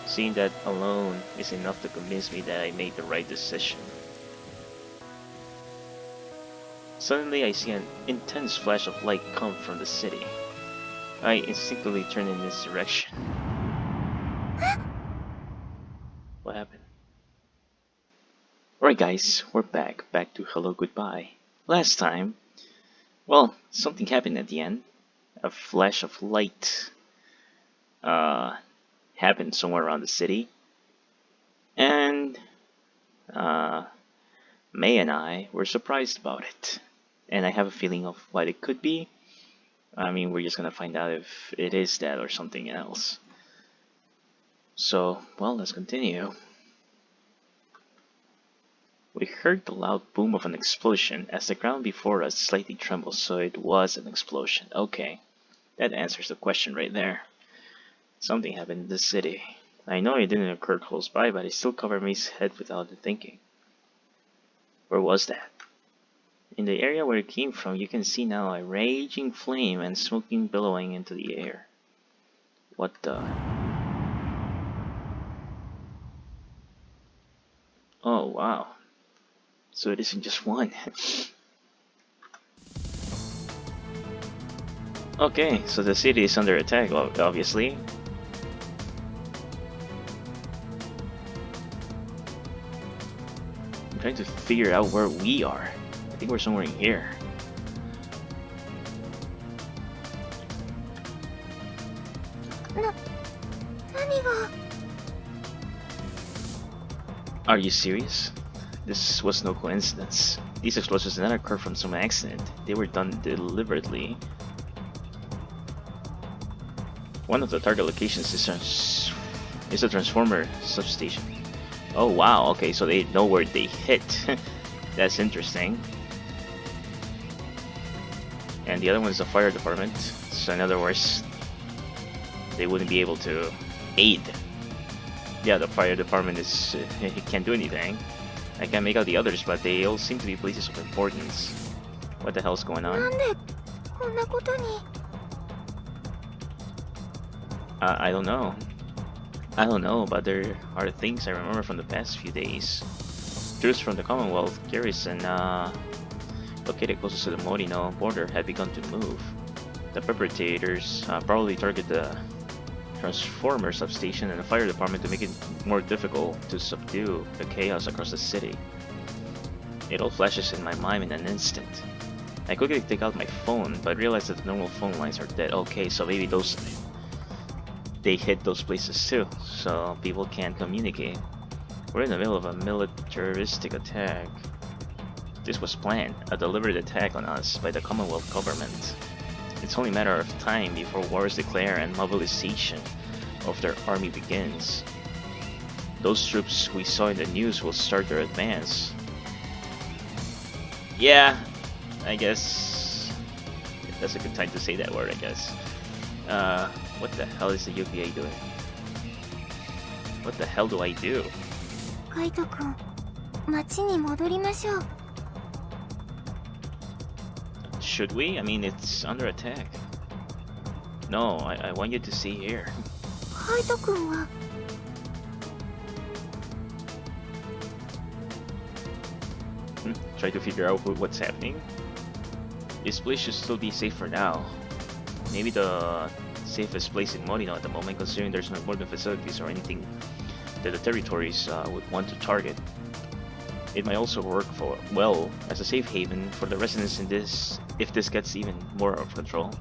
Seeing that alone is enough to convince me that I made the right decision. Suddenly I see an intense flash of light come from the city. I instinctively turn in this direction. What happened? Alright guys, we're back to hello goodbye. Last time, well, something happened at the end. A flash of light happened somewhere around the city. And May and I were surprised about it. And I have a feeling of what it could be. I mean, we're just gonna find out if it is that or something else. So, well, let's continue. We heard the loud boom of an explosion as the ground before us slightly trembled, so it was an explosion. Okay, that answers the question right there. Something happened in the city. I know it didn't occur close by, but I still covered my head without thinking. Where was that? In the area where it came from, you can see now a raging flame and smoking billowing into the air. What the... Oh, wow. So it isn't just one. Okay, so the city is under attack, obviously. I'm trying to figure out where we are. I think we're somewhere in here. Are you serious? This was no coincidence. These explosions did not occur from some accident. They were done deliberately. One of the target locations is a transformer substation. Oh wow, okay, so they know where they hit. That's interesting. And the other one is the fire department. So in other words, they wouldn't be able to aid. Yeah, the fire department is can't do anything. I can't make out the others, but they all seem to be places of importance. What the hell's going on? I don't know. I don't know, but there are things I remember from the past few days. Troops from the Commonwealth garrison located closest to the Morino border had begun to move. The perpetrators probably targeted the transformer substation and the fire department to make it more difficult to subdue the chaos across the city. It all flashes in my mind in an instant. I quickly take out my phone, but realize that the normal phone lines are dead. Okay, so maybe they hit those places too, so people can't communicate. We're in the middle of a militaristic attack. This was planned, a deliberate attack on us by the Commonwealth government. It's only a matter of time before war is declared and mobilization of their army begins. Those troops we saw in the news will start their advance. Yeah, I guess that's a good time to say that word, I guess. What the hell is the UPA doing? What the hell do I do? Kaito-kun, 町に戻りましょう. Should we? I mean, it's under attack. No, I want you to stay here. Kaito-kun wa... Try to figure out what's happening. This place should still be safe for now. Maybe the safest place in Morino at the moment, considering there's no important facilities or anything that the territories would want to target. It might also work well as a safe haven for the residents in this if this gets even more out of control.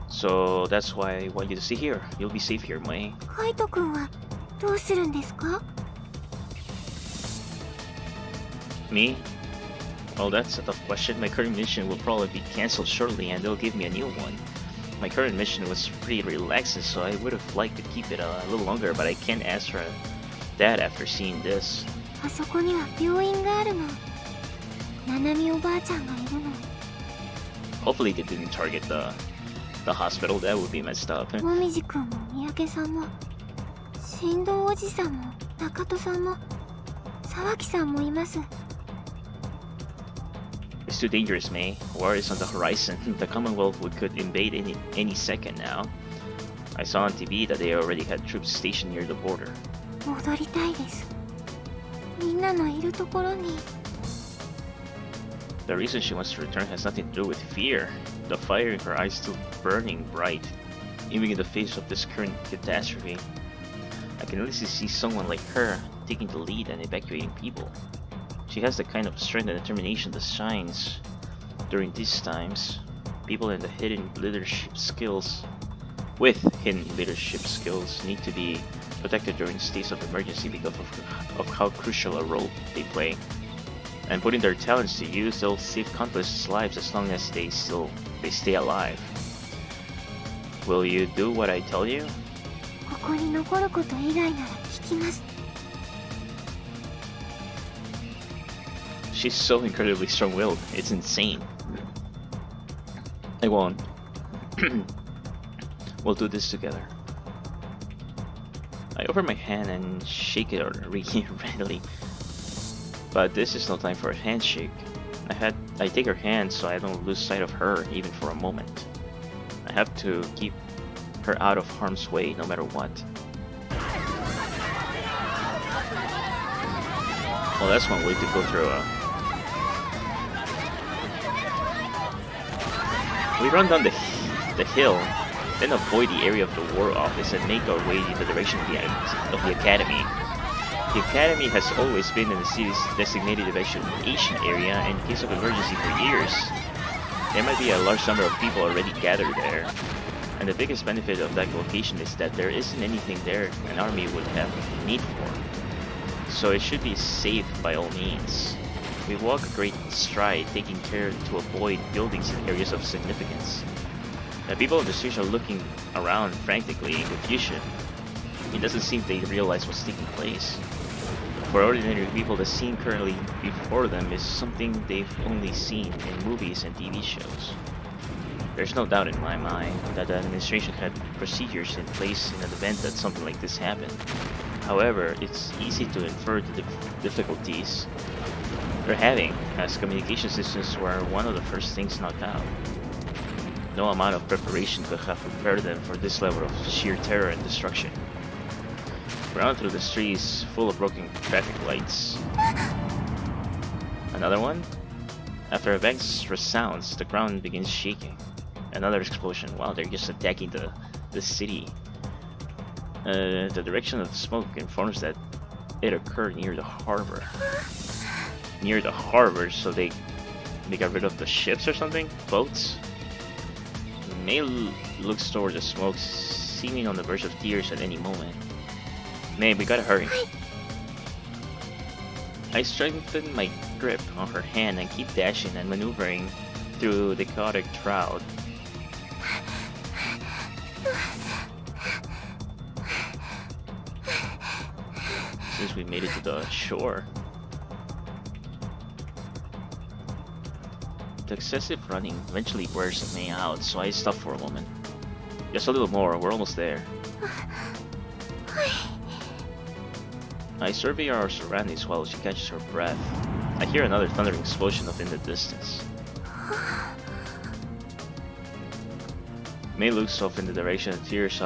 So that's why I want you to stay here. You'll be safe here, Mai. Kaito-kun wa どうするんですか? Me? Well, that's a tough question. My current mission will probably be cancelled shortly and they'll give me a new one. My current mission was pretty relaxing, so I would have liked to keep it a little longer, but I can't answer that after seeing this. あそこには病院があるの。ナナミおばあちゃんがいるの。 Hopefully they didn't target the hospital. That would be messed up. もみじくんも三宅さんも、振動おじさんも、中戸さんも、沢木さんもいます。 It's too dangerous, May. War is on the horizon. The Commonwealth could invade any second now. I saw on TV that they already had troops stationed near the border. 戻りたいです。みんなのいるところに。The reason she wants to return has nothing to do with fear. The fire in her eyes is still burning bright, even in the face of this current catastrophe. I can easily see someone like her taking the lead and evacuating people. She has the kind of strength and determination that shines during these times. People with hidden leadership skills need to be protected during states of emergency because of how crucial a role they play. And putting their talents to use, they'll save countless lives as long as they stay alive. Will you do what I tell you? ここに残ること以外なら聞きます。She's so incredibly strong-willed, it's insane. I won't. We'll do this together. I offer my hand and shake it readily. But this is no time for a handshake. I take her hand so I don't lose sight of her even for a moment. I have to keep her out of harm's way no matter what. Well, that's one way to go through We run down the hill, then avoid the area of the war office and make our way in the direction of the academy. The academy has always been in the city's designated evacuation area in case of emergency for years. There might be a large number of people already gathered there, and the biggest benefit of that location is that there isn't anything there an army would have need for, so it should be safe by all means. We walk a great stride, taking care to avoid buildings in areas of significance. The people on the streets are looking around frantically in confusion. It doesn't seem they realize what's taking place. For ordinary people, the scene currently before them is something they've only seen in movies and TV shows. There's no doubt in my mind that the administration had procedures in place in the event that something like this happened. However, it's easy to infer the difficulties they're having, as communication systems were one of the first things knocked out. No amount of preparation could have prepared them for this level of sheer terror and destruction. Round through the streets full of broken traffic lights. Another one? After a bang resounds, the ground begins shaking. Another explosion. Wow, they're just attacking the city. The direction of the smoke informs that it occurred near the harbor. Near the harbor, so they got rid of the ships or something? Boats? May looks toward the smoke, seeming on the verge of tears at any moment. May, we gotta hurry. I strengthen my grip on her hand and keep dashing and maneuvering through the chaotic crowd. Since we made it to the shore. The excessive running eventually wears me out, so I stop for a moment. Just a little more, we're almost there. I survey our surroundings while she catches her breath. I hear another thundering explosion in the distance. May looks off in the direction and tears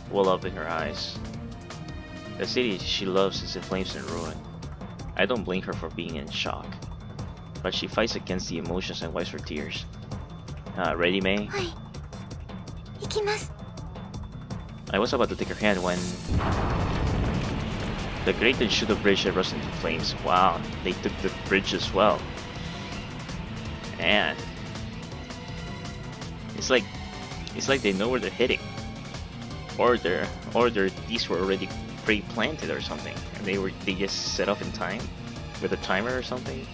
well up in her eyes. The city she loves is in flames and ruin. I don't blame her for being in shock, but she fights against the emotions and wipes her tears. Ready, May? I was about to take her hand when the Great Enshudo Bridge erupts into flames. Wow, they took the bridge as well. Man, it's like they know where they're hitting, or these were already pre-planted or something, and they just set off in time with a timer or something.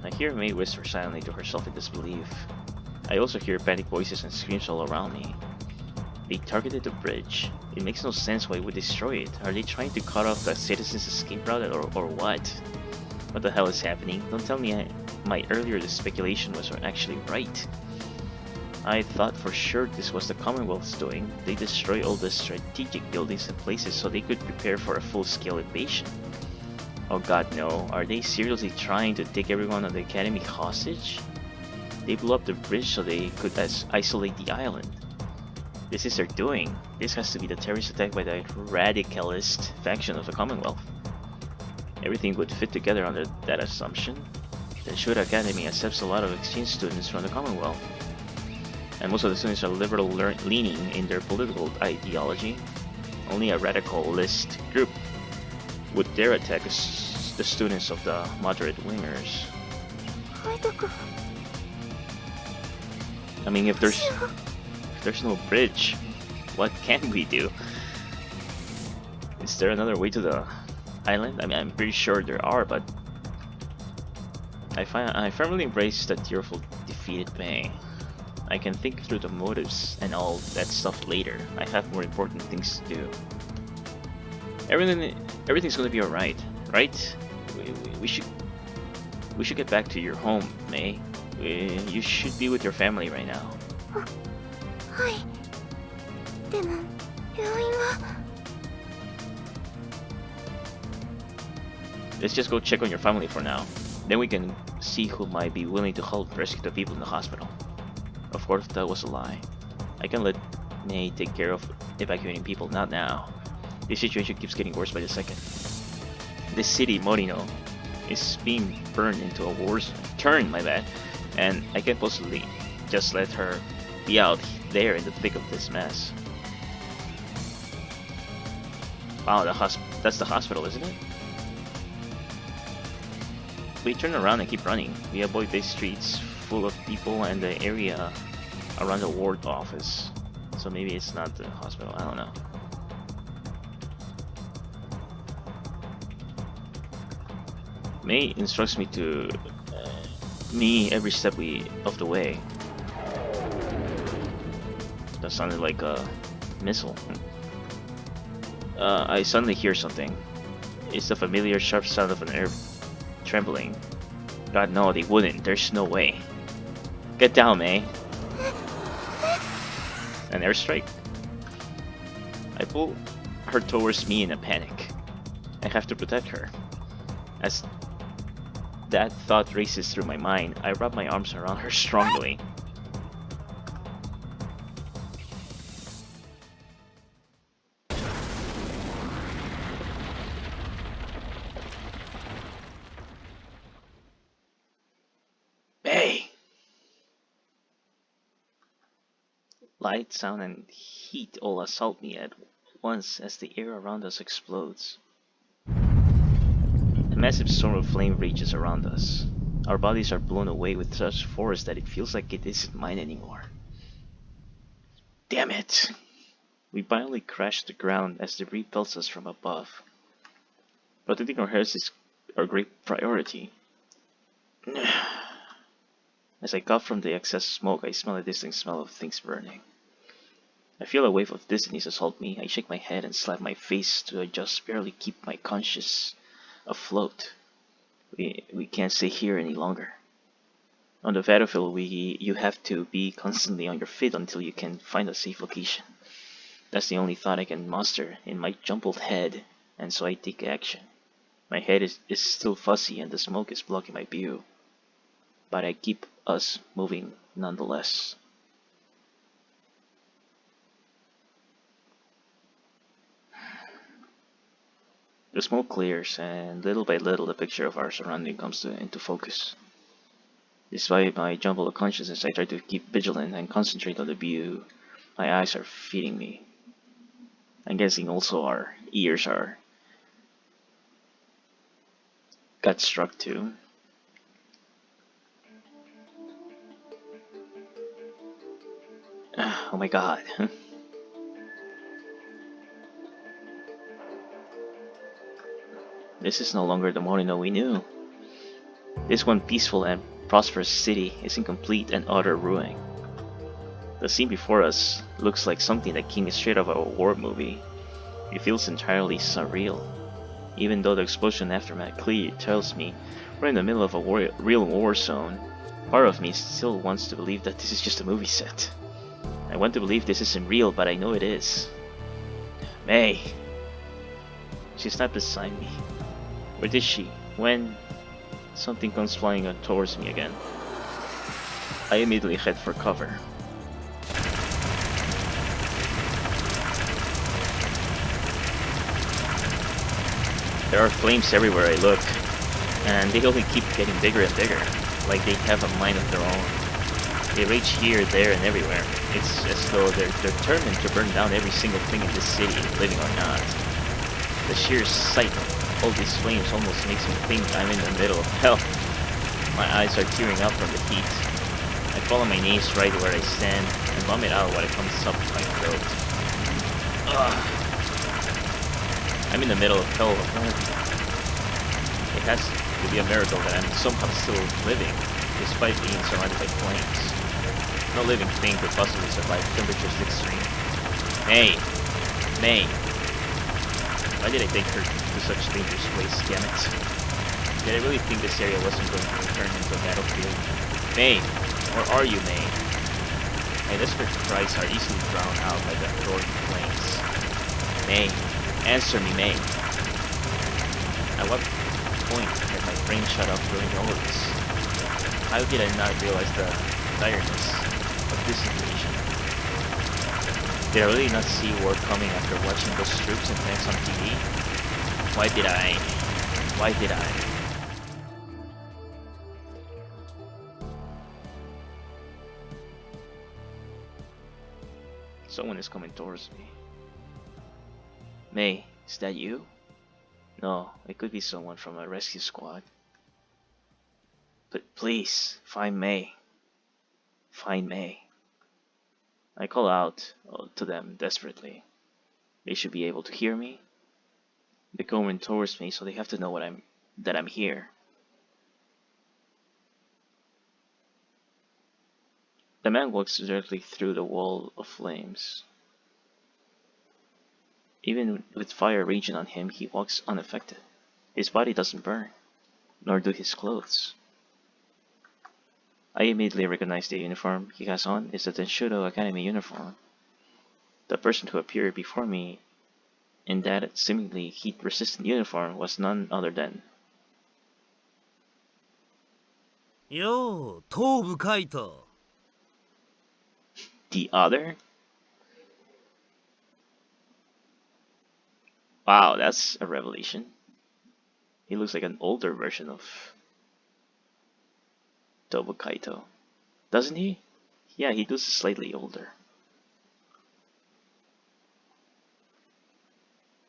I hear May whisper silently to herself in disbelief. I also hear panic voices and screams all around me. They targeted the bridge. It makes no sense why they would destroy it. Are they trying to cut off the citizens' escape route or what? What the hell is happening? Don't tell me my earlier speculation was actually right. I thought for sure this was the Commonwealth's doing. They destroy all the strategic buildings and places so they could prepare for a full-scale invasion. Oh god, no. Are they seriously trying to take everyone on the academy hostage? They blew up the bridge so they could isolate the island. This is their doing. This has to be the terrorist attack by the radicalist faction of the Commonwealth. Everything would fit together under that assumption. The Shura Academy accepts a lot of exchange students from the Commonwealth, and most of the students are liberal leaning in their political ideology. Only a radicalist group would dare attack the students of the moderate wingers. I mean, if there's no bridge, what can we do? Is there another way to the island? I mean, I'm pretty sure there are, but I firmly embrace that Tearful defeated May. I can think through the motives and all that stuff later. I have more important things to do. Everything's gonna be alright, right? We should get back to your home, May. You should be with your family right now. Let's just go check on your family for now. Then we can see who might be willing to help rescue the people in the hospital. Of course, that was a lie. I can let May take care of evacuating people, not now. This situation keeps getting worse by the second. This city, Morino, is being burned into a war zone. And I can't possibly just let her be out there in the thick of this mess. Wow, that's the hospital, isn't it? We turn around and keep running. We avoid these streets full of people and the area around the ward office. So maybe it's not the hospital, I don't know. May instructs me to me every step of the way. That sounded like a missile. I suddenly hear something. It's the familiar sharp sound of an air trembling. God, no, they wouldn't. There's no way. Get down, May. An airstrike? I pull her towards me in a panic. I have to protect her. As that thought races through my mind, I wrap my arms around her strongly. May! Light, sound, and heat all assault me at once as the air around us explodes. A massive storm of flame rages around us. Our bodies are blown away with such force that it feels like it isn't mine anymore. Damn it! We violently crash to the ground as debris pelts us from above. Protecting our heads is our great priority. As I cough from the excess smoke, I smell a distinct smell of things burning. I feel a wave of dizziness assault me. I shake my head and slap my face to just barely keep my conscience afloat. We can't stay here any longer. On the battlefield, you have to be constantly on your feet until you can find a safe location. That's the only thought I can muster in my jumbled head, and so I take action. My head is still fuzzy and the smoke is blocking my view, but I keep us moving nonetheless. The smoke clears, and little by little the picture of our surrounding comes into focus. Despite my jumble of consciousness, I try to keep vigilant and concentrate on the view. My eyes are feeding me. I'm guessing also our ears got struck too. Oh my god. This is no longer the Morino we knew. This one peaceful and prosperous city is in complete and utter ruin. The scene before us looks like something that came straight out of a war movie. It feels entirely surreal. Even though the explosion aftermath clearly tells me we're in the middle of a real war zone, part of me still wants to believe that this is just a movie set. I want to believe this isn't real, but I know it is. May! She's not beside me. Where is she? When? Something comes flying towards me again. I immediately head for cover. There are flames everywhere I look, and they only keep getting bigger and bigger, like they have a mind of their own. They rage here, there, and everywhere. It's as though they're determined to burn down every single thing in this city, living or not. The sheer sight of all these flames almost makes me think I'm in the middle of hell. My eyes are tearing up from the heat. I fall on my knees right where I stand and vomit out what comes up my throat. Ugh. I'm in the middle of hell apparently. It has to be a miracle that I'm somehow still living, despite being surrounded by flames. No living thing could possibly survive temperatures this extreme. May! Why did I take her to such dangerous place, damn it? Did I really think this area wasn't going to turn into a battlefield? May! Where are you, May? My desperate cries are easily drowned out by the roaring flames. May! Answer me, May! At what point had my brain shut off during all of this? How did I not realize the tiredness of this situation? Did I really not see war coming after watching those troops and tanks on TV? Why did I? Someone is coming towards me. May, is that you? No, it could be someone from a rescue squad. But please, find May. Find May. I call out to them desperately. They should be able to hear me. They're going towards me, so they have to know that I'm here. The man walks directly through the wall of flames. Even with fire raging on him, he walks unaffected. His body doesn't burn, nor do his clothes. I immediately recognize the uniform he has on is the Tenshudo Academy uniform. The person who appeared before me in that seemingly heat-resistant uniform was none other than... Yo, 頭部カイト。The other? Wow, that's a revelation. He looks like an older version of Tobu Kaito. Doesn't he? Yeah, he looks slightly older.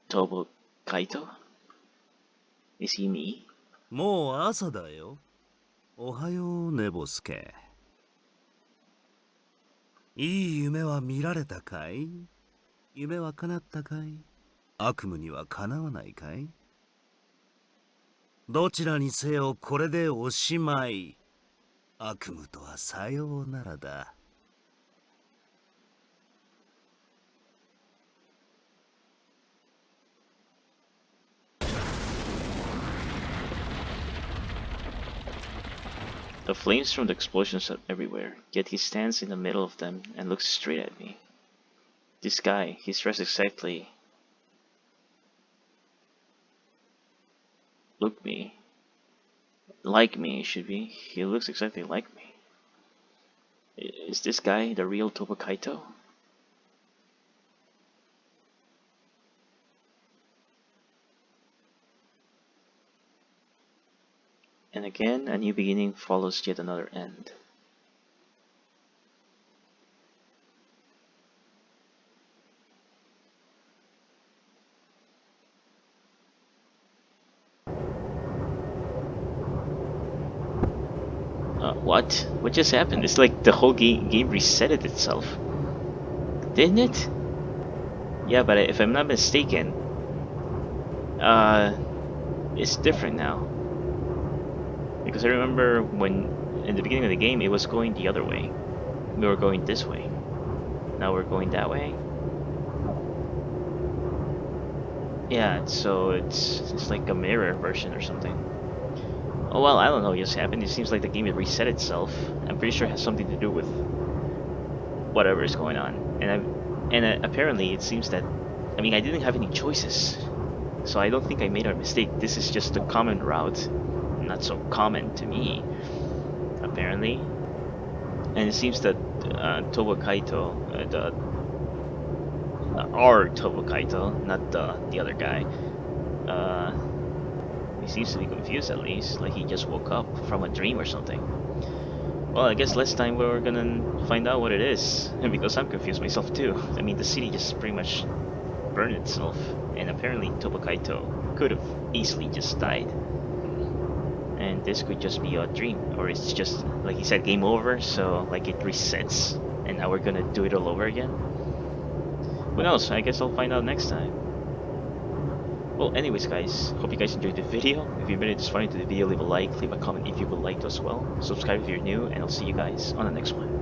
Tobu Kaito? Is he me? もう朝だよ。おはよう、ネボスケ。いい夢は見られたかい？夢は叶ったかい？悪夢にはかなわないかい？どちらにせよこれでおしまい。悪夢とはさようならだ。The flames from the explosions are everywhere, yet he stands in the middle of them and looks straight at me. This guy, he's dressed exactly like me, should be. He looks exactly like me. Is this guy the real Toba Kaito? And again, a new beginning follows yet another end. What? What just happened? It's like the whole game resetted itself. Didn't it? Yeah, but if I'm not mistaken, it's different now. Because I remember when, in the beginning of the game, it was going the other way. We were going this way. Now we're going that way. Yeah, so it's like a mirror version or something. Oh well, I don't know what just happened. It seems like the game had reset itself. I'm pretty sure it has something to do with whatever is going on. And apparently it seems that, I mean, I didn't have any choices. So I don't think I made a mistake. This is just the common route. Not so common to me, apparently. And it seems that Towa Kaito, our Towa Kaito, not the other guy, uh, he seems to be confused at least, like he just woke up from a dream or something. Well, I guess last time we're gonna find out what it is, because I'm confused myself too. I mean, the city just pretty much burned itself, and apparently Tobakaito could have easily just died. And this could just be a dream, or it's just, like he said, game over, so like it resets, and now we're gonna do it all over again? Who knows? I guess I'll find out next time. Well, anyways, guys, hope you guys enjoyed the video. If you made it this far into the video, leave a like, leave a comment if you would like to as well. Subscribe if you're new, and I'll see you guys on the next one.